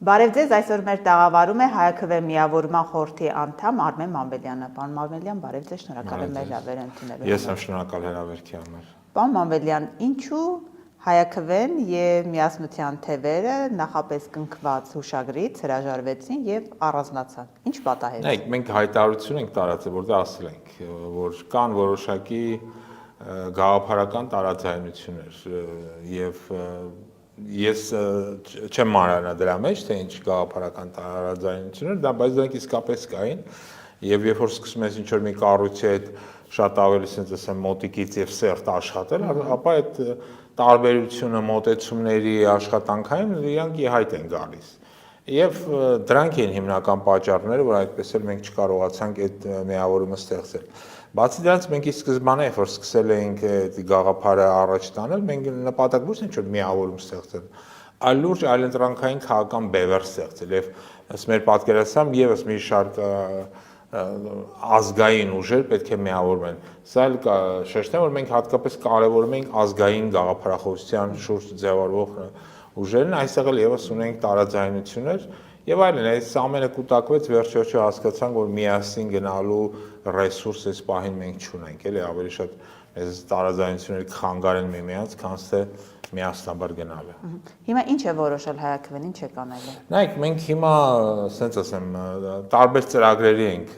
Բարև ձեզ, այսօր մեր տաղավարում է Հայաքվե միավորման խորհրդի անդամ Արմեն Մանվելյանը։ Պարոն Մանվելյան, բարև ձեզ, շնորհակալ եմ մեր հրավերը ընդունելու Ես եմ շնորհակալ հրավերքի համար։ Պարոն Մանվելյան, ինչու Հայաքվեն եւ Միասնության թևերը նախապես կնքված հուշագրից հրաժարվեցին եւ առանձնացան։ Ինչ պատահեց։ Նայեք, մենք հայտարարություն ենք տարածել, որտեղ ասել ենք, որ կան որոշակի գաղափարական տարաձայնություններ եւ ես չեմ մանրանա դրա մեջ, թե ինչ գաղափարական տարաձայնություններ, բայց դրանք իսկապես կային եւ երբ որ սկսում ես ինչ-որ մի կառույցի հետ շատ ավելի ասենց ասեմ մոտիկից եւ սերտ աշխատել, ապա այդ տարբերությունը մոտեցումների աշխատանքային իրանք ի հայտ են գալիս։ Եվ դրանք են հիմնական պատճառները, որ այդպես էլ մենք չկարողացանք այդ միավորումը ստեղծել։ Բացի դրանից մենք ի սկզբանե, երբ որ սկսել էինք այդ գաղափարը առաջ տանել, մենք նպատակ ոչ ինչ որ միավորում ստեղծել, այլ լուրջ այլընտրանքային քաղաքական բևեռ ստեղծել եւ ըստ մեր պատկերացմամբ եւս մի շարք ազգային ուժեր պետք է միավորվեն։ Սա էլ շեշտեմ, որ մենք հատկապես կարևորում ենք ազգային գաղափարախոսության շուրջ ձևավորվող ուժերն, այստեղ էլ եւս ունենք տարաձայնություններ եւ այլն։ Այս ամենը կուտակվեց վերջ-վերջը հասկացանք, որ միասին գնալու ռեսուրս այս պահին մենք չունենք, էլի ավելի շատ այս տարաձայնությունները կխանգարեն միմյանց, քան թե միասնաբար գնալը։ Հիմա ինչ է որոշել Հայաքվեն, ինչ է կանել։ Նայեք, մենք հիմա, ասենց ասեմ, տարբեր ծրագրերի ենք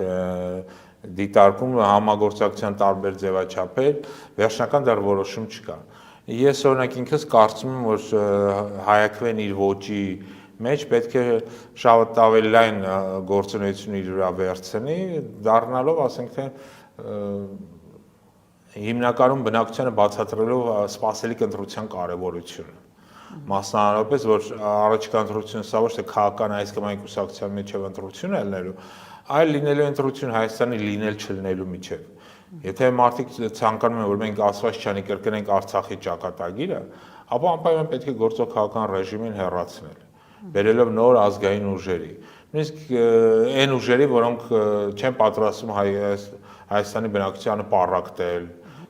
դիտարկում համագործակցության տարբեր ձևաչափեր, վերջնական դեռ որոշում չկա։ Ես օրինակ ինքս կարծում եմ, որ Հայաքվեն իր ոճի մեջ պետք է շատ ավելի լայն գործունեություն իր վրա վերցնի, դառնալով, ասենք թե հիմնականում բնակչությանը բացատրելով սպասելիք ընտրության կարևորությունը։ Մասնավորապես, որ առաջիկա ընտրությունը սա ոչ թե քաղաքական այս կամ այն կուսակցության միջև ընտրություն է լինելու, այլ լինելու ընտրություն Հայաստանի լինել չլինելու միջև։ Եթե մարդիկ ցանկանում են, որ մենք Ասվածչյանի կրկնենք Արցախի ճակատագիրը, ապա անպայման պետք է գործող քաղաքական ռեժիմին հեռացնել, բերելով նոր ազգային ուժերի։ Նույնիսկ այն ուժերի, որոնք չեն պատրաստում Հայաստանի բնակչությանը պառակտել,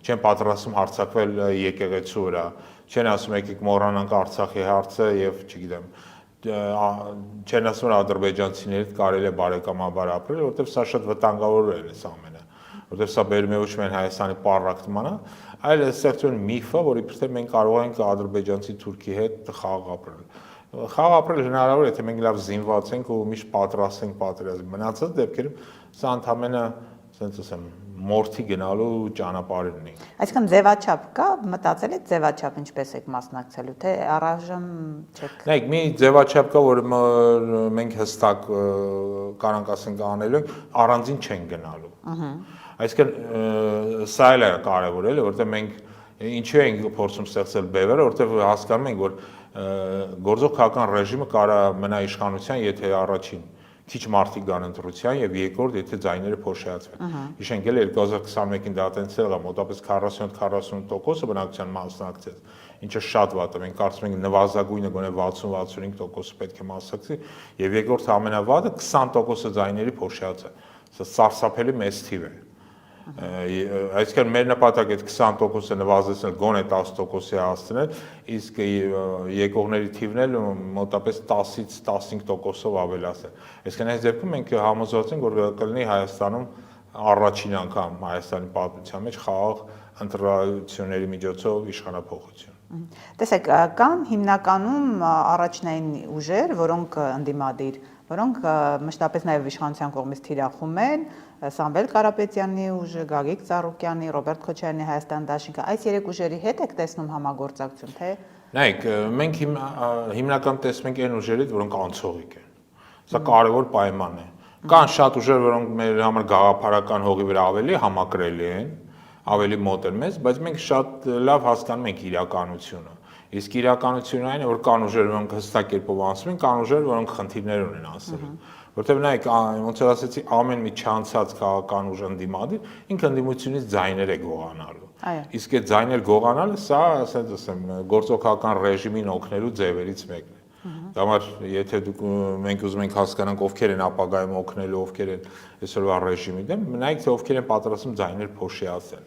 չեն պատրաստում հարձակվել եկեղեցու վրա, չեն ասում եկեք մոռանանք Արցախի հարցը եւ չգիտեմ, չեն ասում որ ադրբեջանցիներից կարելի է բարեկամաբար ապրել, որովհետեւ սա շատ վտանգավոր է այս ամենը, որովհետեւ սա բերում է ոչ միայն Հայաստանի պառակտմանը, այլ ստեղծում միֆը, որ իբր թե մենք կարող ենք ադրբեջանցի թուրքի հետ խաղ ապրել։ Խաղ ապրել հնարավոր է, եթե մենք լավ զինված ենք ու միշտ պատրաստ ենք պատերազմի։ Մնացած դեպքերում սա ընդհանրապես, ասենց ասեմ, մորթի գնալու ճանապարհն է։ Այսինքն ձևաչափ կա, մտածել եք ձևաչափ ինչպես եք մասնակցելու, թե առայժմ չեք։ Նայեք, մի ձևաչափ կա, որ մենք հստակ կարանք ասենք անելու ենք, առանձին չեն գնալու։ Այսինքն սա էլ է կարևոր, էլի, որովհետեւ մենք ինչու ենք փորձում ստեղծել բևերը, որովհետեւ հասկանում ենք, որ գործող քաղաքական ռեժիմը կարա մնա իշխանության, եթե առաջին քիչ մարդիկ գան ընտրության եւ երկրորդ եթե ձայները փոշիացվեն։ Հիշենք էլ 2021-ին դա տենց եղավ, մոտավորապես 40-48% բնակչության մասնակցեց, ինչը շատ վատ է։ Մենք կարծում ենք նվազագույնը գոնե 60-65% պետք է մասնակցի եւ երկրորդ ամենավատը 20% ձայների փոշիացը։ Սա սարսափելի մեծ թիվ է։ Այսինքն մեր նպատակը այդ 20%-ը նվազեցնել, գոնե 10%-ի հասցնել, իսկ եկողների թիվն էլ մոտավորապես 10-ից 15%-ով ավելացնել։ Այսինքն այս դեպքում մենք համոզված ենք, որ կլինի Հայաստանում առաջին անգամ Հայաստանի պատմության մեջ խաղաղ ընտրությունների միջոցով իշխանափոխություն։ Տեսեք, կան հիմնականում առաջնային ուժեր, որոնք ընդդիմադիր, որոնք մշտապես նաև իշխանության կողմից թիրախում են, Սամվել Կարապետյանի ուժը, Գագիկ Ծառուկյանի, Ռոբերտ Քոչարյանի Հայաստան դաշինքը, այս երեք ուժերի հետ եք տեսնում համագործակցություն, թե։ Նայեք, մենք հիմնական տեսնում ենք այն ուժերից, որոնք անցողիկ են։ Սա կարևոր պայման է։ Կան շատ ուժեր, որոնք մեր համար գաղափարական հողի վրա ավելի համակրելի են, ավելի մոտ են մեզ, բայց մենք շատ լավ հասկանում ենք իրականությունը։ Իսկ իրականությունը այն է, որ կան ուժեր, որոնք հստակ կերպով անցնում են, կան ուժեր, որոնք խնդիրներ ունեն անցնելու։ Որտեւ նայեք, ոնց որ ասեցի, ամեն մի չանցած քաղաքական ուժ ընդդիմադիր, ինքը ընդդիմությունից ձայներ է գողանալու։ Իսկ այդ ձայներ գողանալը սա, ասենց ասեմ, գործող քաղաքական ռեժիմին օգնելու ձևերից մեկն է։ Դա համար եթե մենք ուզում ենք հասկանանք ովքեր են ապագայում օգնելու, ովքեր են այսօրվա ռեժիմի դեմ, նայեք թե ովքեր են պատրաստում ձայներ փոշիացնել։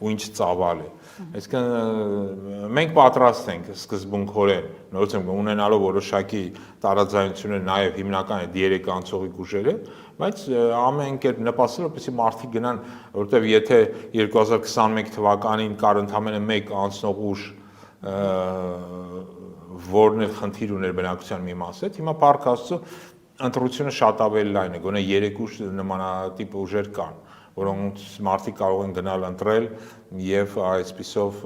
ու ինչ ծավալ է։ Այսինքն մենք պատրաստ ենք սկզբունքորեն նորից ունենալով որոշակի տարաձայնություններ նաև հիմնական այդ 3 անցողիկ ուժերը, բայց ամեն կերպ նպաստել որպեսզի մարդիկ գնան, որովհետև եթե 2021 թվականին կար ընդամենը 1 անցնող ուժ, որն էլ խնդիր ուներ բնակության մի մասը, հիմա Փառք Աստծո ընտրությունը շատ ավելի լայն է, գոնե 3 ուժ նմանատիպ ուժեր կան, որոնց մարդիկ կարող են գնալ ընտրել եւ այսպիսով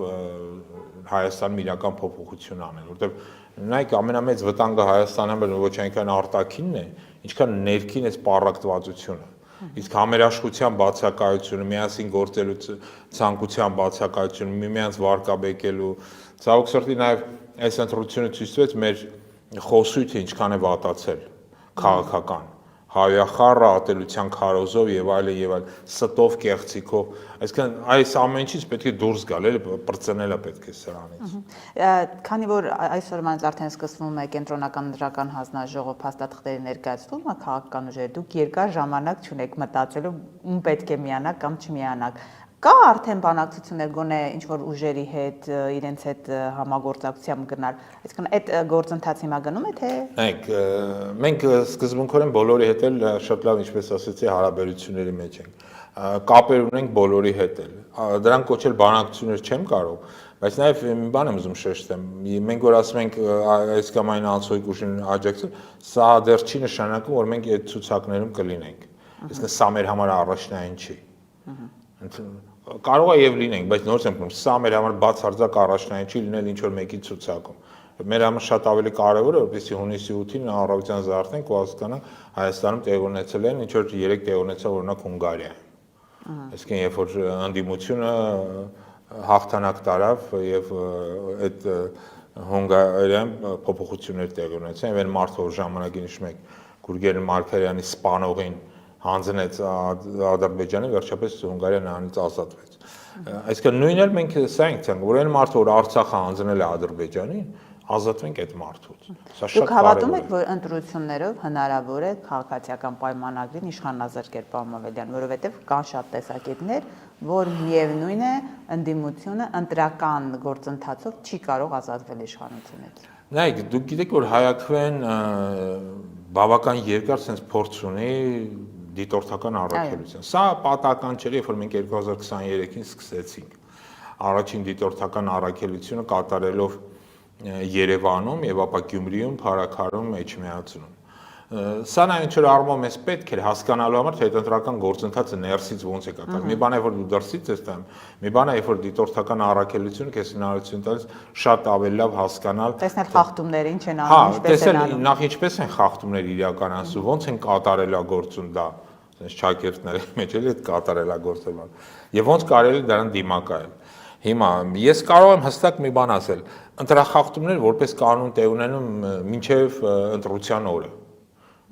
Հայաստանում իրական փոփոխություն անել, որովհետեւ նայեք ամենամեծ վտանգը Հայաստանում ոչ այնքան արտաքինն է, ինչքան ներքին այս պառակտվածությունը։ Իսկ համերաշխության բացակայությունը, միասին գործելու ցանկության բացակայությունը, միմյանց վարկաբեկելու, ցավոք սրտի նաև այս ընտրությունը ցույց տվեց մեր խոսույթը ինչքան է վատացել քաղաքական, հայախառը ատելության քարոզով եւ այլն, ստով, կեղծիքով, այսինքն այս ամեն ինչից պետք է դուրս գալ, էլի բրծնելը պետք է սրանից։ Քանի որ այսօր մանց արդեն սկսվում է կենտրոնական դրական հանձնաժողով փաստաթղթերի ներկայացումը քաղաքական ուժերը, դուք երկար ժամանակ չունեք մտածելու ում պետք է միանաք կամ չմիանաք։ Կա արդեն բանակցություններ գոնե ինչ-որ ուժերի հետ, իրենց հետ համագործակցությամբ գնալ, այսինքն այդ գործընթացը հիմա գնում է թե։ Նայեք, մենք սկզբունքորեն բոլորի հետ էլ շատ լավ, ինչպես ասացի, հարաբերությունների մեջ ենք։ Կապեր ունենք բոլորի հետ էլ։ Դրանք կոչել բանակցություններ չեմ կարող, բայց նաև մի բան եմ ուզում շեշտեմ։ Մենք որ ասում ենք այս կամ այն անցույց ուժին աջակցել, սա դեռ չի նշանակում, որ մենք այդ ցուցակներում կլինենք։ Այսինքն սա մեր համար առաջնային չի։ Կարող է եւ լինենք, բայց նորից եմ ասում, սա մեր համար բացարձակ առաջնային չի լինել ինչ որ մեկի ցուցակում։ Մեր համար շատ ավելի կարևոր է, որպեսզի հունիսի 8-ին առավոտյան զարթենք ու հասկանանք Հայաստանում տեղ ունեցել են ինչ որ 3 տեղ ունեցավ օրինակ Հունգարիայում։ Այսինքն երբ որ ընդդիմությունը հաղթանակ տարավ եւ այդ Հունգարիայում փոփոխություններ տեղ ունեցան, եւ այն մարդը որ ժամանակին հիշում եք Գուրգեն Մարկարյանի սպանողին հանձնեց Ադրբեջանը, վերջապես Հունգարիան նրանից ազատվեց։ Այսինքն նույնն էլ մենք սա ենք ցանկանում, որ այն մարդը որ Արցախը հանձնել է Ադրբեջանին, ազատվենք այդ մարդուց։ Սա շատ կարևոր է։ Դուք հավատում եք, որ ընտրություններով հնարավոր է քաղաքացիական պայմանագրին իշխանազրկ կերպ Ամավելյան, որովհետև կան շատ տեսակետներ, որ միևնույն է ընդդիմությունը ընտրական գործընթացով չի կարող ազատվել իշխանությունից։ Նայեք, դուք գիտեք, որ Հայաքվեն բավական երկար sense փորձ ունի դիտորդական առաքելության։ Սա պատահական չէ, երբ որ մենք 2023-ին սկսեցինք առաջին դիտորդական առաքելությունը կատարելով Երևանում եւ ապա Գյումրիում, Փարաքարում, Էջմիածնում։ Սա նա ինչ որ առումով մեզ պետք էր հասկանալու համար, թե այդ ընտրական գործընթացը ներսից ոնց է կատարվում։ Մի բան է, որ դու դրսից ես տանում, մի բան է, որ դիտորդական առաքելությունը քեզ հնարավորություն տալիս շատ ավելի լավ հասկանալ։ Տեսնել խախտումները ինչ են անում, ինչպես են անում։ Նախ ինչպես են խախտումները իրականացվում, ոնց են կատարելագործում դա, այսպես ճակերտների մեջ էլի այդ կատարելագործելը։ Եվ ոնց կարելի է դրան դիմակայել։ Հիմա ես կարող եմ հստակ մի բան ասել, ընտրախախտումներ որպես կանոն տեղ ունենում մինչև ընտրության օրը։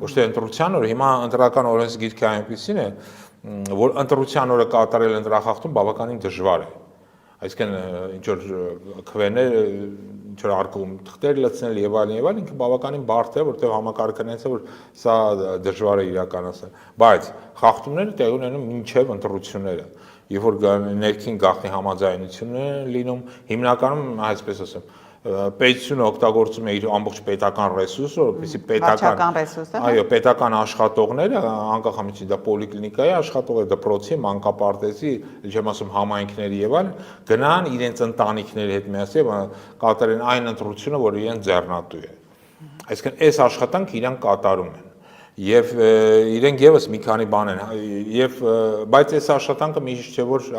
Ոչ թե ընտրության օրը, հիմա ընտրական օրենսգիրքը այնպեսին է, որ ընտրության օրը կատարել ընտրախախտում բավականին դժվար է։ Այսինքն ինչ որ քվեներ, ինչ որ արկում թղթեր լցնել եւ այլն, ինքը բավականին բարդ է, որտեղ համակարգն է, որ սա դժվար է իրականացնել։ Բայց խախտումները տեղ ունենում մինչև ընտրությունները։ Երբ որ ներքին գաղտնի համաձայնություն է լինում, հիմնականում այսպես ասեմ, պետությունը օգտագործում է իր ամբողջ պետական ռեսուրսը, որպեսզի պետական աշխատողները, անկախ համից դա պոլիկլինիկայի աշխատող է, դպրոցի, մանկապարտեզի, չեմ ասում համայնքների եւ այլն, գնան իրենց ընտանիքների հետ միասին կատարեն այն ընտրությունը, որ իրենց ձեռնատու է։ Այսինքն այս աշխատանքը իրանք կատարում են։ Եվ իրենք եւս մի քանի բան են եւ բայց այս աշխատանքը միշտ չէ որ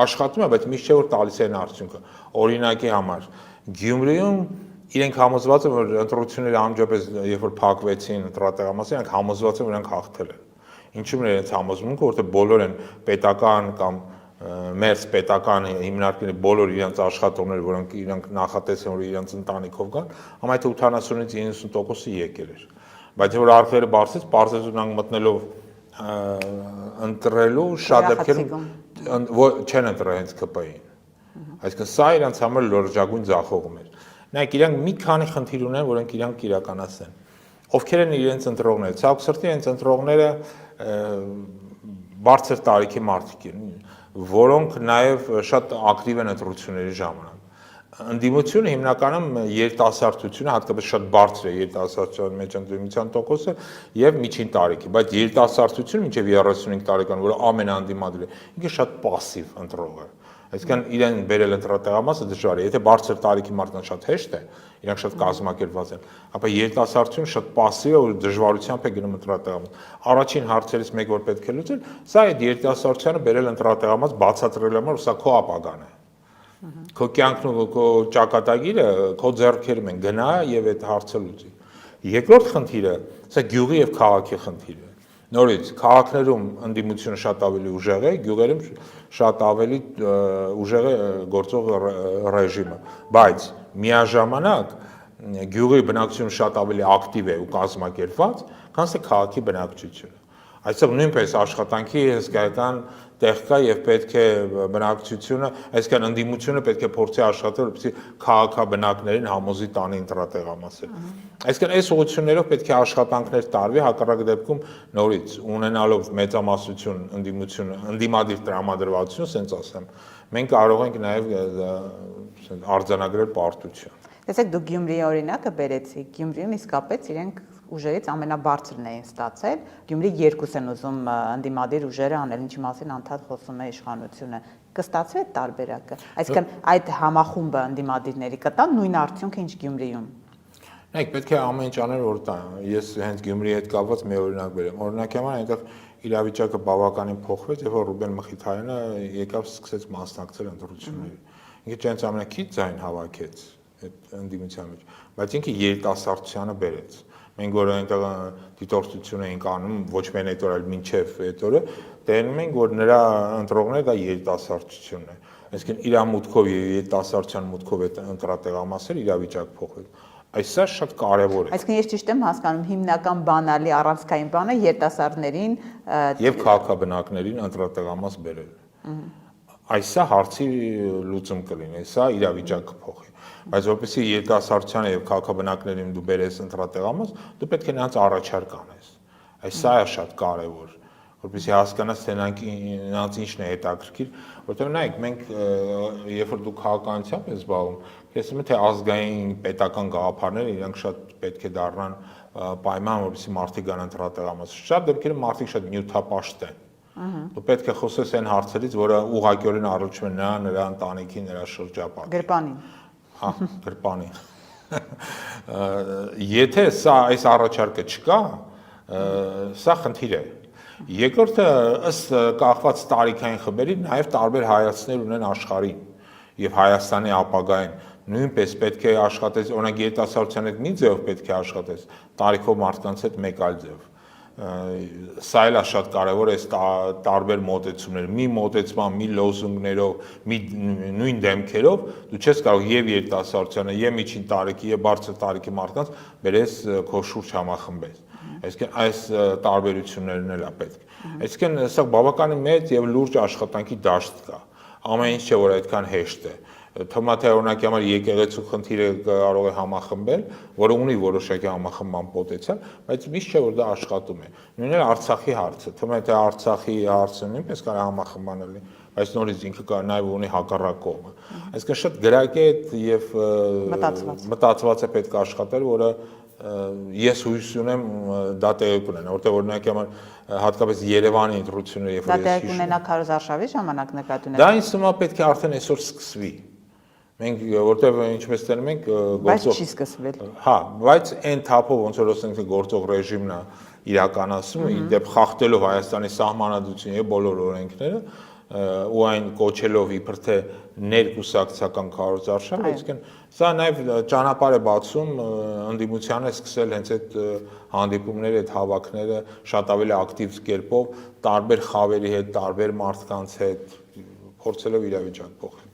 աշխատում է, բայց միշտ չէ որ տալիս են արդյունքը։ Օրինակի համար Գյումրիում իրենք համոզված են որ ընտրությունները անմիջապես երբ որ փակվեցին ընտրատեղամասը, իրենք համոզված են որ իրենք հաղթել են։ Ինչու՞ է իրենց համոզմունքը, որտեղ բոլոր են պետական կամ մերձ պետական հիմնարկների բոլոր իրենց աշխատողները, որոնք իրենք նախատեսեն որ իրենց ընտանիքով գան, ամենայն 80-ից 90%-ը եկել էր։ Բայց որ արկղերը բարձրից պարզեց ունենք մտնելով ընտրելու շատ դեպքերում չեն ընտրել հենց ԿՊ-ին։ Այսինքն սա իրանց համար լրջագույն ձախողում էր։ Նայեք, իրանք մի քանի խնդիր ունեն, որոնք իրանք իրականացնեն։ Ովքեր են իրենց ընտրողները։ Ցավոք սրտի իրենց ընտրողները բարձր տարիքի մարդիկ են։ որոնք նաև շատ ակտիվ են ընտրությունների ժամանակ։ Ընդդիմությունը հիմնականում երիտասարդությունը, հատկապես շատ բարձր է երիտասարդության մեջ ընդդիմության տոկոսը եւ միջին տարիքի, բայց երիտասարդությունը մինչեւ 35 տարեկան, որը ամենաանդիմադիր է, ինքը շատ пассив ընտրող է։ Այսինքն իրեն բերել ընտրատեղամասը դժվար է։ Եթե բարձր տարիքի մարդն շատ հեշտ է, իրանք շատ կազմակերպված են, ապա երիտասարդությունը շատ пассив է ու դժվարությամբ է գնում ընտրատեղամաս։ Առաջին հարցերից մեկ որ պետք է լուծել, սա այդ երիտասարդությանը բերել ընտրատեղամաս բացատրելու համար, սա քո ապագան է։ Քո կյանքն ու քո ճակատագիրը քո ձեռքերում են, գնա եւ այդ հարցը լուծի։ Երկրորդ խնդիրը, սա գյուղի եւ քաղաքի խնդիրը է։ Նորից քաղաքներում ընդդիմությունը շատ ավելի ուժեղ է, գյուղերում շատ ավելի ուժեղ է գործող ռեժիմը, բայց միաժամանակ գյուղի բնակչությունը շատ ավելի ակտիվ է ու կազմակերպված, քան թե քաղաքի բնակչությունը։ Այսօր նույնպես աշխատանքի հսկայական տեղ կա եւ պետք է բնակչությունը, այսինքն ընդդիմությունը պետք է փորձի աշխատել, որպեսզի քաղաքաբնակներին համոզի տանի ընտրատեղամասը։ Այսինքն այս ուղղություններով պետք է աշխատանքներ տարվի, հակառակ դեպքում նորից ունենալով մեծամասնություն ընդդիմությունը, ընդդիմադիր տրամադրվածություն, ասենց ասեմ, մենք կարող ենք նաեւ արձանագրել պարտություն։ Տեսեք, դուք Գյումրիի օրինակը բերեցիք, Գյումրիում իսկապես իրենք ուժերից ամենաբարձրն էին ստացել։ Գյումրի 2 են ուզում ընդդիմադիր ուժերը անել, ինչի մասին անդադ խոսում է իշխանությունը։ Կստացվի այդ տարբերակը։ Այսինքն այդ համախումբը ընդդիմադիրների կտան նույն արդյունքը, ինչ Գյումրիում։ Նայեք, պետք է ամեն ինչ անել, որ տա։ Ես հենց Գյումրիի հետ կապված մի օրինակ բերեմ։ Օրինակի համար այնտեղ իրավիճակը բավականին փոխվեց, երբ որ Ռուբեն Մխիթարյանը եկավ սկսեց մասնակցել ընտրությունների։ Ինքը ճանաչ ամենակից ձայն հավաքեց այդ ընդդիմության մեջ, բայց ինքը երիտասարդությանը բերեց։ Մենք որ այնտեղ դիտորդություն էինք անում, ոչ միայն այդ օրը, այլ մինչև այդ օրը, տենում ենք, որ նրա ընտրողները դա երիտասարդությունն է։ Այսինքն իր մուտքով եւ երիտասարդության մուտքով այդ ընտրատեղամասեր իրավիճակ փոխվեց։ Այսա շատ կարևոր է։ Այսինքն ես ճիշտ եմ հասկանում, հիմնական բանալի առանցքային բանը երիտասարդներին եւ քաղաքաբնակներին ընտրատեղամաս բերել։ Այսա հարցի լուծում կլինի, սա իրավիճակը փոխի։ Բայց որպեսզի երիտասարդությանը եւ քաղաքաբնակներին դու բերես ընտրատեղամաս, դու պետք է նրանց առաջարկ անես։ Այսա է շատ կարևոր, որպեսզի հասկանաս թե նրանց ինչն է հետաքրքիր, որտեղ նայեք, մենք երբ որ դու քաղաքականությամբ ես զբաղվում, ես ասում եմ թե ազգային պետական գաղափարները իրանք շատ պետք է դառնան պայման, որպեսզի մարդիկ գան ընտրատեղամաս։ Շատ դեպքերում մարդիկ շատ նյութապաշտ են։ Դու պետք է խոսես այն հարցերից, որը ուղղակիորեն առնչվում են նրա ընտանիքին, նրա շրջապատին։ Գրպանին։ Հա, գրպանին։ Եթե սա այս առաջարկը չկա, սա խնդիր է։ Երկրորդը ըստ կախված տարիքային խմբերի նաև տարբեր հայացքներ ունեն աշխարհին եւ Հայաստանի ապագային։ Նույնպես պետք է աշխատես, օրինակ երիտասարդության հետ մի ձև պետք է աշխատես, տարիքով մարդկանց հետ մեկ այլ ձև։ Սա էլ է շատ կարևոր է տարբեր մոտեցումներ, մի մոտեցման, մի լոզունգներով, մի նույն դեմքերով դու չես կարող եւ երիտասարդությանը, եւ միջին տարիքի, եւ բարձր տարիքի մարդկանց բերես քո շուրջ համախմբես։ Այսինքն այս տարբերություններն էլ է պետք։ Այսինքն սա բավականին մեծ եւ լուրջ աշխատանքի դաշտ կա։ Ամեն ինչ չէ որ այդքան հեշտ է։ Թվում է թե օրինակի համար եկեղեցու խնդիրը կարող է համախմբել, որը ունի որոշակի համախմբման պոտենցիալ, բայց միշտ չէ որ դա աշխատում է։ Նույնն էլ Արցախի հարցը, թվում է թե Արցախի հարցը նույնպես կարող է համախմբանել, բայց նորից ինքը կա նաև ունի հակառակ կողմը։ Այսինքն շատ գրագետ եւ մտածված է պետք աշխատել, որը ես հույս ունեմ դա տեղի կունենա, որտեղ օրինակի համար հատկապես Երևանի ընտրությունները երբ որ դա տեղի կունենա Քարոզ Արշավի ժամանակ նկատի ունենա։ Դա ինձ թվում է պետք է արդեն այսօր սկսվի։ Մենք որտեղ ինչպես տենում ենք գործող չի սկսվել։ Հա, բայց այն թափով ոնց որ ասենք գործող ռեժիմն է իրականացում, իդեպ խախտելով Հայաստանի սահմանադրությունը եւ բոլոր օրենքները ու այն կոչելով իբր թե ներկուսակցական քարոզ արշավ, այսինքն սա նաև ճանապարհ է բացում ընդդիմությանը սկսել հենց այդ հանդիպումները, այդ հավաքները շատ ավելի ակտիվ կերպով տարբեր խավերի հետ, տարբեր մարդկանց հետ փորձելով իրավիճակ փոխել։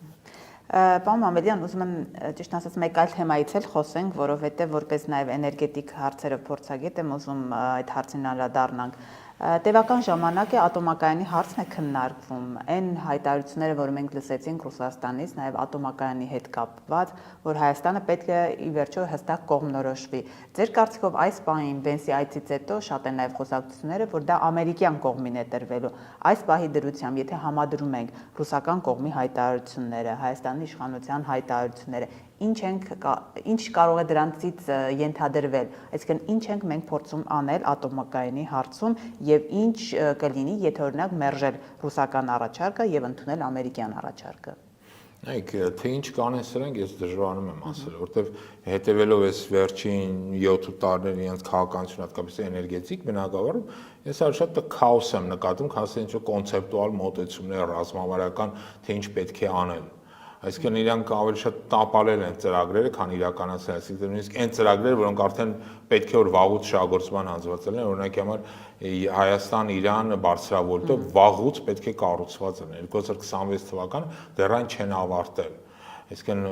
Պարոն Մամեդյան, ուզում եմ ճիշտ ասած մեկ այլ թեմայից էլ խոսենք, որովհետև որպես նաև էներգետիկ հարցերը փորձագետ եմ ուզում այդ հարցին անդրադառնանք։ Տևական ժամանակ է ատոմակայանի հարցն է քննարկվում։ Այն հայտարարությունները, որ մենք լսեցինք Ռուսաստանից, նաև ատոմակայանի հետ կապված, որ Հայաստանը պետք է ի վերջո հստակ կողմնորոշվի։ Ձեր կարծիքով այս պահին Բենսի այցից հետո շատ են նաև խոսակցությունները, որ դա ամերիկյան կողմին է տրվելու։ Այս պահի դրությամբ, եթե համադրում ենք ռուսական կողմի հայտարարությունները, Հայաստանի իշխանության հայտարարությունները, ինչ կարող է դրանցից ենթադրվել, այսինքն ինչ ենք մենք փորձում անել ատոմակայանի հարցում եւ ինչ կլինի, եթե օրինակ մերժել ռուսական առաջարկը եւ ընդունել ամերիկյան առաջարկը։ Այք թե ինչ կանեն սրանք ես դժվարանում եմ ասել, որովհետեւ հետեւելով այս վերջին 7 տարիների իրենց քաղաքականություն հատկապես էներգետիկ բնագավառում ես շատ քաոս եմ նկատում, քան ինչ-որ կոնցեպտուալ մոտեցումներ ռազմավարական, թե ինչ պետք է անել։ Այսինքն իրանք ավելի շատ տապալել են ծրագրերը, քան իրականացնել, այսինքն նույնիսկ այն ծրագրերը, որոնք արդեն պետք է որ վաղուց շահգործման հանձնված լինեն, օրինակ համար Հայաստան-Իրան բարձրավոլտը վաղուց պետք է կառուցված լինեն, 2026 թվականը դեռ այն չեն ավարտել։ Այսինքն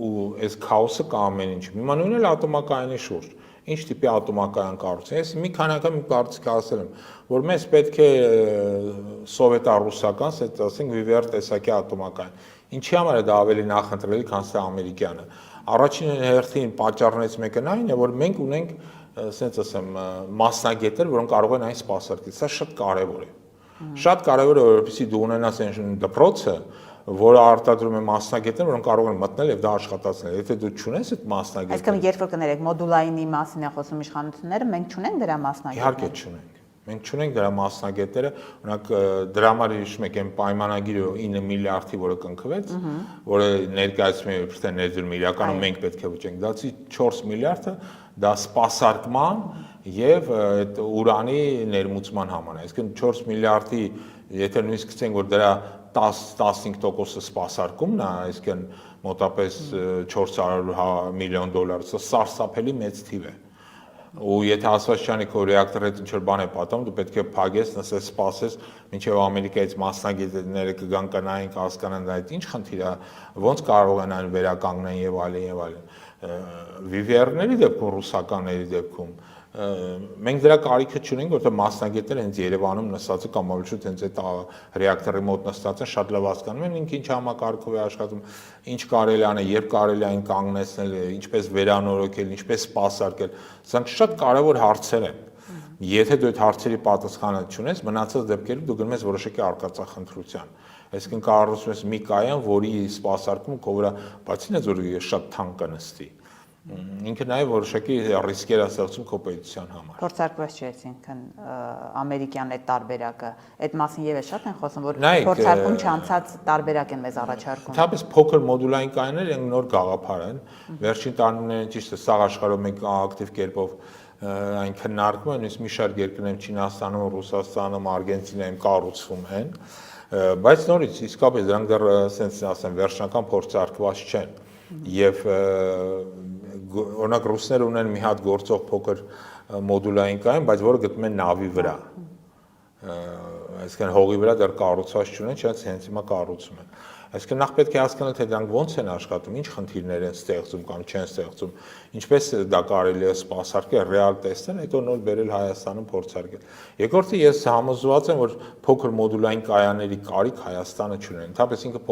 ու այս քաոսը կա ամեն ինչ։ Հիմա նույնն էլ ատոմակայանի շուրջ։ Ինչ տիպի ատոմակայան կառուցեն։ Ես մի քանի անգամ կարծիք ասել եմ, որ մեզ պետք է սովետա-ռուսական, ասենք վիվեր տեսակի ատոմակայան։ Ինչի համար է դա ավելի նախընտրելի, քան սա ամերիկյանը։ Առաջին հերթին պատճառներից մեկը այն է, որ մենք ունենք, ասենց ասեմ, մասնագետներ, որոնք կարող են այն սպասարկել։ Սա շատ կարևոր է։ Շատ կարևոր է, որովհետեւ դու ունենաս այն դպրոցը, որը արտադրում է մասնագետներ, որոնք կարող են մտնել եւ դա աշխատացնել։ Եթե դու չունես այդ մասնագետները, այսինքն երբ որ կներեք մոդուլայինի մասին է խոսում իշխանությունները, մենք չունենք դրա մասնագետներ։ Իհարկե չունենք։ Մենք չունենք դրա մասնագետները, օրինակ դրա համար հիշում եք այն պայմանագիրը 9 միլիարդի, որը կնքվեց, որը ներկայացում է իբրև թե ներդրում իրականում մենք պետք է վճենք, դացի 4 միլիարդը դա սպասարկման եւ այդ ուրանի ներմուծման համար է։ Այսինքն 4 միլիարդի, եթե նույնիսկ գցենք, որ դրա 10-15%-ը սպասարկումն է, այսինքն մոտապես 400 միլիոն դոլար, սա սարսափելի մեծ թիվ է։ Ու եթե ասված չանի քո ռեակտորի հետ ինչ-որ բան է պատահում, դու պետք է փակես, նստես, սպասես, մինչև Ամերիկայից մասնագետները կգան կանային, կհասկանան դա ինչ խնդիր է, ոնց կարող են այն վերականգնեն եւ այլն եւ այլն։ VVR-ների դեպքում, ռուսականների դեպքում մենք դրա կարիքը չունենք, որովհետեւ մասնագետները հենց Երևանում նստածը կամ ավելի շուտ հենց այդ ռեակտորի մոտ նստած են, շատ լավ հասկանում են ինքը ինչ համակարգով է աշխատում, ինչ կարելի է անել, երբ կարելի է այն կանգնեցնել, ինչպես վերանորոգել, ինչպես սպասարկել։ Սրանք շատ կարևոր հարցեր են։ Եթե դու այդ հարցերի պատասխանը չունես, մնացած դեպքերում դու գնում ես որոշակի արկածախնդրության։ Այսինքն կառուցում ես մի կայան, որի սպասարկումը քո վրա բացին այդ որ շատ թանկ կնստի։ Ինքը նաև որոշակի ռիսկեր է ստեղծում քո պետության համար։ Փորձարկված չէ, այսինքն ամերիկյան այդ տարբերակը, այդ մասին եւս շատ են խոսում, որ փորձարկում չանցած տարբերակ են մեզ առաջարկում։ Թափից փոքր մոդուլային կայանները նոր գաղափար են։ Վերջին տարիներին ճիշտ է, սաղ աշխարհում մենք ակտիվ կերպով այն քննարկում են, նույնիսկ մի շարք երկրներում Չինաստանում, Ռուսաստանում, Արգենտինայում կառուցվում են, բայց նորից իսկապես դրանք դեռ ասենց ասեմ վերջնական փորձարկված չեն։ Եվ օրինակ ռուսները ունեն մի հատ գործող փոքր մոդուլային կայան, բայց որը գտնում են նավի վրա։ Այսինքն հողի վրա դեռ կառուցված չունեն, չնայած հենց հիմա կառուցում են։ Այսինքն նախ պետք է հասկանալ, թե դրանք ոնց են աշխատում, ինչ խնդիրներ են ստեղծում կամ չեն ստեղծում, ինչպես դա կարելի է սպասարկել, ռեալ տեսնել, հետո նոր բերել Հայաստանում փորձարկել։ Երկրորդը ես համոզված եմ, որ փոքր մոդուլային կայանների կարիք Հայաստանը չունեն։ Ընդհանրապես ինքը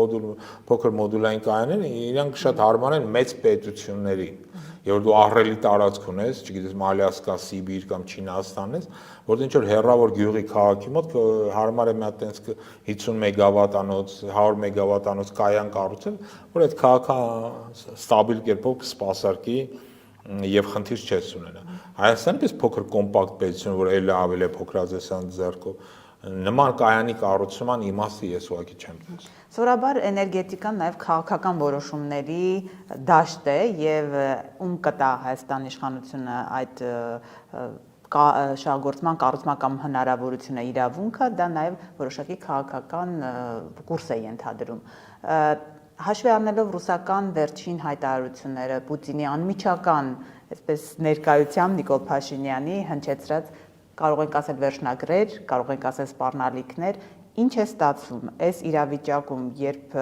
փոքր մոդուլային կայանները իրանք շատ հարմար են մեծ պետություններին։ Եվ որ դու ահռելի տարածք ունես, չգիտես, Ալյասկա, Սիբիր կամ Չինաստան ես, որտեղ ինչ որ հեռավոր գյուղի քաղաքի մոտ հարմար է մի հատ տենց 50 մեգավատանոց, 100 մեգավատանոց կայան կառուցել, որ այդ քաղաքը ստաբիլ կերպով կսպասարկի եւ խնդիր չես ունենա։ Հայաստանը պես փոքր կոմպակտ պետություն, որ էլի ավելի փոքրացան ձեռքով, նման կայանի կառուցման իմաստը ես ուղղակի չեմ տեսնում։ Սովորաբար էներգետիկան նաև քաղաքական որոշումների դաշտ է եւ ում կտա Հայաստանի իշխանությունը այդ շահգործման կառուցման հնարավորությունը իրավունքը, դա նաև որոշակի քաղաքական կուրս է ենթադրում։ Հաշվի առնելով ռուսական վերջին հայտարարությունները, Պուտինի անմիջական, այսպես ներկայությամբ Նիկոլ Փաշինյանի հնչեցրած կարող ենք ասել վերջնագրեր, կարող ենք ասել սպառնալիքներ, Ինչ է ստացվում այս իրավիճակում, երբ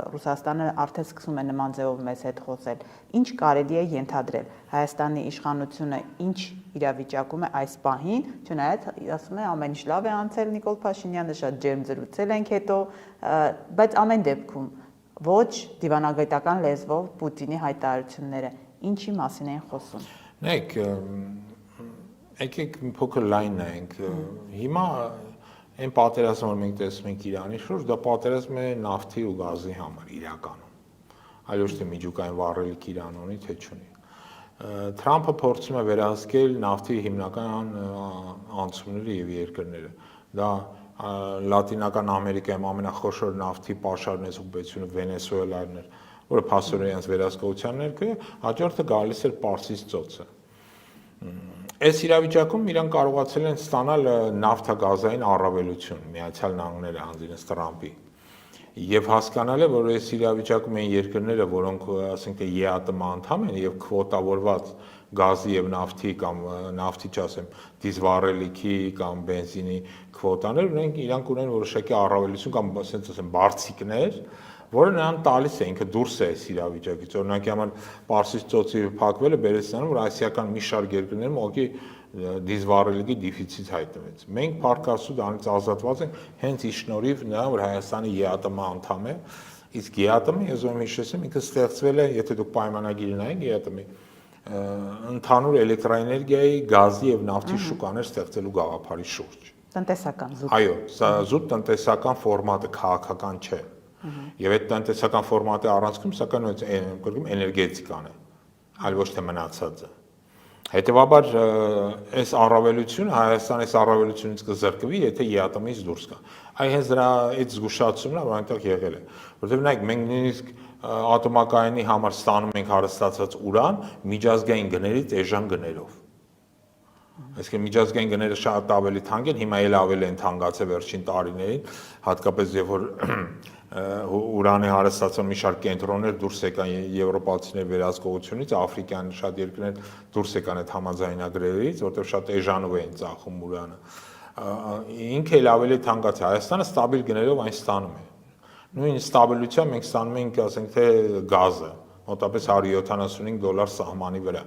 Ռուսաստանը արդեն սկսում է նման ձևով մեզ հետ խոսել, ինչ կարելի է ենթադրել Հայաստանի իշխանությունը ինչ իրավիճակում է այս պահին, չնայած ասում է ամեն ինչ լավ է անցել Նիկոլ Փաշինյանը, շատ ջերմ զրուցել ենք հետո, բայց ամեն դեպքում ոչ դիվանագիտական լեզվով Պուտինի հայտարարությունները ինչի մասին են խոսում։ Նայեք, եկեք մի փոքր լայն նայենք։ Հիմա այն պատերազմը, որ մենք տեսնում ենք Իրանի շուրջ, դա պատերազմ է նավթի ու գազի համար իրականում։ Այլ ոչ թե միջուկային վառելիք Իրան ունի, թե չունի։ Թրամփը փորձում է վերահսկել նավթի հիմնական անցումները եւ երկրները։ Դա Լատինական Ամերիկայում ամենախոշոր նավթի պաշարն է ուղղությունը Վենեսուելան էր, որը փաստորեն իրենց վերահսկողության ներքո է, հաջորդը գալիս էր Պարսից ծոցը։ Այս իրավիճակում իրան կարողացել են ստանալ նավթագազային առավելություն Միացյալ Նահանգները հանձինս Տրամփի եւ հասկանալ է, որ այս իրավիճակում են երկրները, որոնք ասենք թե ԵԱՏՄ անդամ են եւ քվոտավորված գազի եւ նավթի կամ նավթի չասեմ դիզվառելիքի կամ բենզինի քվոտաներ ունեն, իրանք ունեն որոշակի առավելություն կամ ասենք ասեմ բարձիկներ, որը նրան տալիս է ինքը դուրս է այս իրավիճակից։ Օրինակի համար Պարսից ծոցի փակվելը բերեց նրան, որ ասիական մի շարք երկրներում ուղղակի դիզվառելիքի դեֆիցիտ հայտնվեց։ Մենք փառքաստու դրանից ազատված ենք հենց ի շնորհիվ նրան, որ Հայաստանը ԵԱՏՄ անդամ է, իսկ ԵԱՏՄ-ը, ես ում հիշեցեմ, ինքը ստեղծվել է, եթե դուք պայմանագիրը նայեք ԵԱՏՄ-ի, ընդհանուր էլեկտրաէներգիայի, գազի եւ նավթի շուկաներ ստեղծելու գաղափարի շուրջ։ Տնտեսական զուտ։ Այո, սա զուտ տնտեսական ֆորմատը քաղաքական չէ։ Եվ այդ տնտեսական ֆորմատի առանցքում սակայն էներգետիկան է, այլ ոչ թե մնացածը։ Հետևաբար այս առավելությունը Հայաստանի այս առավելությունից կզրկվի, եթե ԵԱՏՄ-ից դուրս գա։ Այ հենց դրա այդ զգուշացումն է, որ այնտեղ եղել է։ Որտեղ նայեք, մենք նույնիսկ ատոմակայանի համար ստանում ենք հարստացած ուրան միջազգային գներից էժան գներով։ Այսինքն միջազգային գները շատ ավելի թանկ են, հիմա էլ ավելի են թանկացել վերջին տարիներին, հատկապես երբ որ ուրանի հարստացան մի շարք կենտրոններ դուրս եկան եվրոպացիների վերահսկողությունից, աֆրիկյան շատ երկրներ դուրս եկան այդ համաձայնագրերից, որտեղ շատ էժանով էին ծախում ուրանը։ Ինքը էլ ավելի թանկացել, Հայաստանը ստաբիլ գներով այն ստանում է։ Նույն ստաբիլությամբ մենք ստանում ենք, ասենք թե գազը, մոտավորապես $175 սահմանի վրա։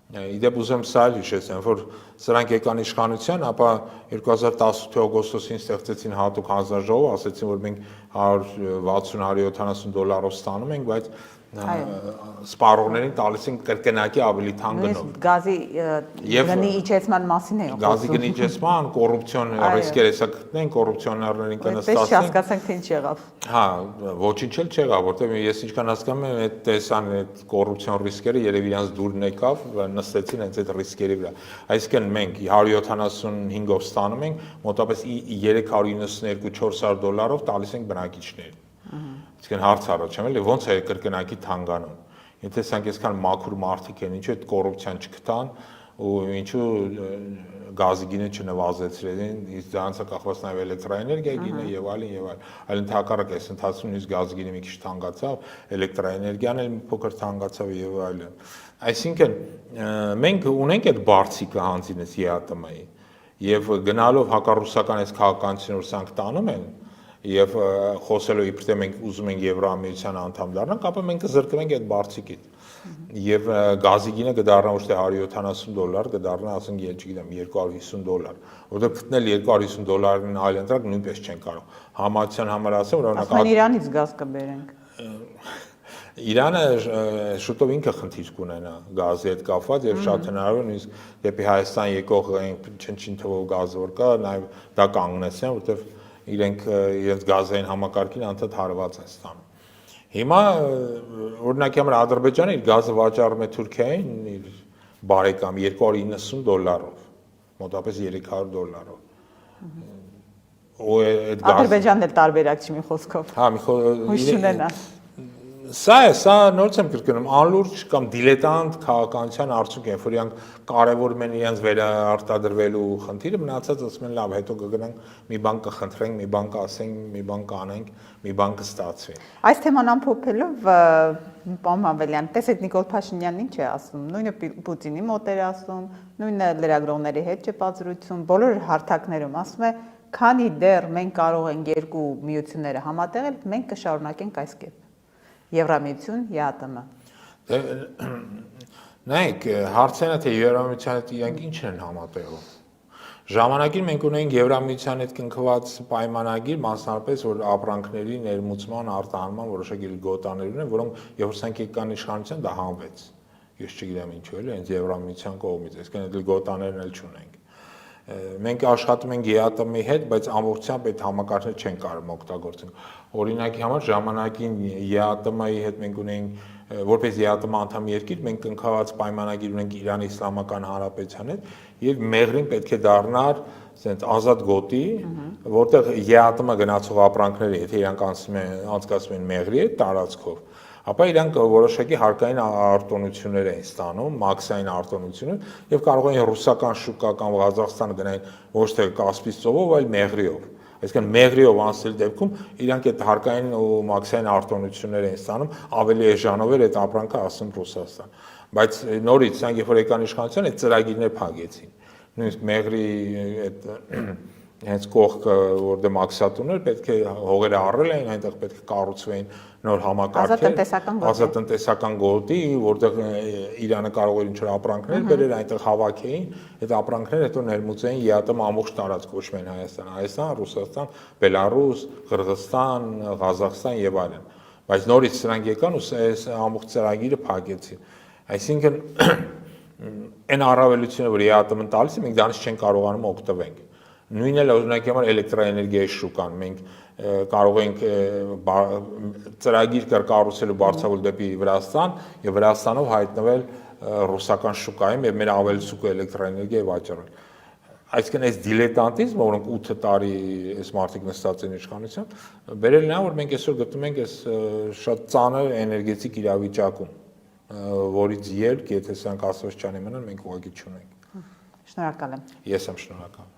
Իդեպ ուզեմ սա էլ հիշեցնեմ, որ սրանք եկան իշխանության, ապա 2018 օգոստոսին ստեղծեցին հատուկ հանձնաժողով, ասեցին, որ մենք $160-170 ստանում ենք, բայց սպառողներին տալիս են կրկնակի ավելի թանկ գնով։ Գազի գնի իջեցման մասին է խոսում։ Գազի գնի իջեցման, կոռուպցիոն ռիսկեր հեսա գտնեն, կոռուպցիոներներին կնստացնեն։ Այդպես չհասկացանք, թե ինչ եղավ։ Հա, ոչինչ էլ չեղավ, որտեղ ես ինչքան հասկանում եմ, այդ տեսան այդ կոռուպցիոն ռիսկերը երևի իրանց դուրն եկավ, նստեցին հենց այդ ռիսկերի վրա։ Այսինքն մենք 175-ով ստանում ենք, մոտավորապես $392-400 տալիս ենք բնակիչներին։ Այսինքն հարց առաջանում էլի ո՞նց է կրկնակի թանգանում։ Եթե սրանք այսքան մաքուր մարդիկ են, ինչու այդ կոռուպցիան չգտան ու ինչու գազի գինը չնվազեցրին, իսկ դրանց է կախված նաև էլեկտրաէներգիայի գինը եւ այլն եւ այլն։ Այլ ընդհակառակ այս ընթացքում նույնիսկ գազի գինը մի քիչ թանկացավ, էլեկտրաէներգիան էլ մի փոքր թանկացավ եւ այլն։ Այսինքն մենք ունենք այդ բարձիկը հանձինս ԵԱՏՄ-ի եւ գնալով հակառուսական այս քաղաքականությունը, որ սրանք տանում են, եւ խոսելով իբր թե մենք ուզում ենք Եվրամիության անդամ դառնանք, ապա մենք կզրկվենք այդ բարձիկից։ Եվ գազի գինը կդառնա ոչ թե $170, կդառնա, ասենք, չգիտեմ, $250, որտեղ գտնել $250-ին այլ ընտրակ նույնպես չեն կարող։ Համացան համար ասեմ, որ օրինակ Իրանից գազ կբերենք։ Իրանը շուտով ինքը խնդիր կունենա գազի հետ կապված եւ շատ հնարավոր նույնիսկ դեպի Հայաստան եկող չնչին թվով գազ որ կա, նաեւ դա կանգնեցնեն, որտեղ իրենք իրենց գազային համակարգին անդադ հարված են ստանում։ Հիմա օրինակի համար Ադրբեջանը իր գազը վաճառում է Թուրքիային իր բարեկամ $290, մոտավորապես $300։ Ու այդ գազը Ադրբեջանն էլ տարբերակ չի մի խոսքով։ Հա, մի հույս չունենա։ Սա նորից եմ կրկնում, անլուրջ կամ դիլետանտ քաղաքականության արդյունք է, որ իրանք կարևորում են իրենց վերարտադրվելու խնդիրը, մնացած ասում են լավ, հետո կգնանք մի բան կխնդրենք, մի բան կասենք, մի բան կանենք, մի բան կստացվի։ Այս թեման ամփոփելով, պարոն Մամվելյան, տեսեք Նիկոլ Փաշինյանն ինչ է ասում, նույնը Պուտինի մոտ էր ասում, նույնը լրագրողների հետ չպազրույցում, բոլոր հարթակներում ասում է քանի դեռ մենք կարող ենք երկու միությունները համատեղել, մենք կշարունակենք այս կերպ։ Եվրամիություն, ԵԱՏՄ։ Նայեք, հարցն է թե Եվրամիության հետ իրանք ինչ են համատեղում։ Ժամանակին մենք ունենք Եվրամիության հետ կնքված պայմանագիր, մասնավորապես որ ապրանքների ներմուծման, արտահանման որոշակի գոտաներ ունեն, որոնք երբ սանկեկան իշխանության դա հանվեց։ Ես չգիտեմ ինչու էլի, հենց Եվրամիության կողմից, այսինքն այդ գոտաներն էլ չունենք։ Մենք աշխատում ենք ԵԱՏՄ-ի հետ, բայց ամբողջությամբ այդ համակարգը չեն կարող օգտագործել։ Օրինակի համար ժամանակին ԵԱՏՄ-ի հետ մենք ունենք որպես ԵԱՏՄ անդամ երկիր մենք կնքված պայմանագիր ունենք Իրանի Իսլամական Հանրապետության հետ եւ մեղրին պետք է դառնար ասենց ազատ գոտի, որտեղ ԵԱՏՄ գնացող ապրանքները, եթե իրանք անցկացվում են մեղրի հետ տարածքով, ապա իրանք որոշակի հարկային արտոնություններ են ստանում, մաքսային արտոնություններ եւ կարող են ռուսական շուկա կամ Ղազախստան գնային ոչ թե Կասպից ծովով, այլ մեղրիով։ Այսինքն մեղրիով անցնելու դեպքում իրանք այդ հարկային ու մաքսային արտոնություններ են ստանում, ավելի էժանով էր այդ ապրանքը ասում Ռուսաստան։ Բայց նորից սրանք երբ որ եկան իշխանության, այդ ծրագիրներ փակեցին։ Նույնիսկ մեղրի այդ հենց կողքը որտեղ մաքսատուներ պետք է հողերը առել էին, այնտեղ պետք է կառուցվեին նոր համակարգեր, ազատ տնտեսական գոտի, որտեղ Իրանը կարող էր ինչ-որ ապրանքներ բերել, այնտեղ հավաքեին, այդ ապրանքները հետո ներմուծեին ԵԱՏՄ ամբողջ տարածք, ոչ միայն Հայաստան, Ռուսաստան, Բելարուս, Qırğızstan, Ղազախստան եւ այլն։ Բայց նորից սրանք եկան ու այս ամբողջ ծրագիրը փակեցին։ Այսինքն այն առավելությունը, որ ԵԱՏՄ-ն տալիս է, մենք դրանից չեն կարողանում օգտվենք։ Նույնն էլ օրինակի համար էլեկտրաէներգիայի շուկան, մենք կարող ենք ծրագիր կառուցելու բարձրացնել դեպի Վրաստան եւ Վրաստանով հայտնվել ռուսական շուկայում եւ մեր ավելցուկ էլեկտրաէներգիա վաճառել։ Այսինքն այս դիլետանտիզմը, որոնք 8 տարի այս մարդիկ նստած են իշխանության, բերել նա որ մենք այսօր գտնում ենք այս շատ ծանր էներգետիկ իրավիճակում, որից ելք, եթե սրանք ասված չանի մնան, մենք ուղղակի չունենք։ Շնորհակալ եմ։ Ես եմ շնորհակալ։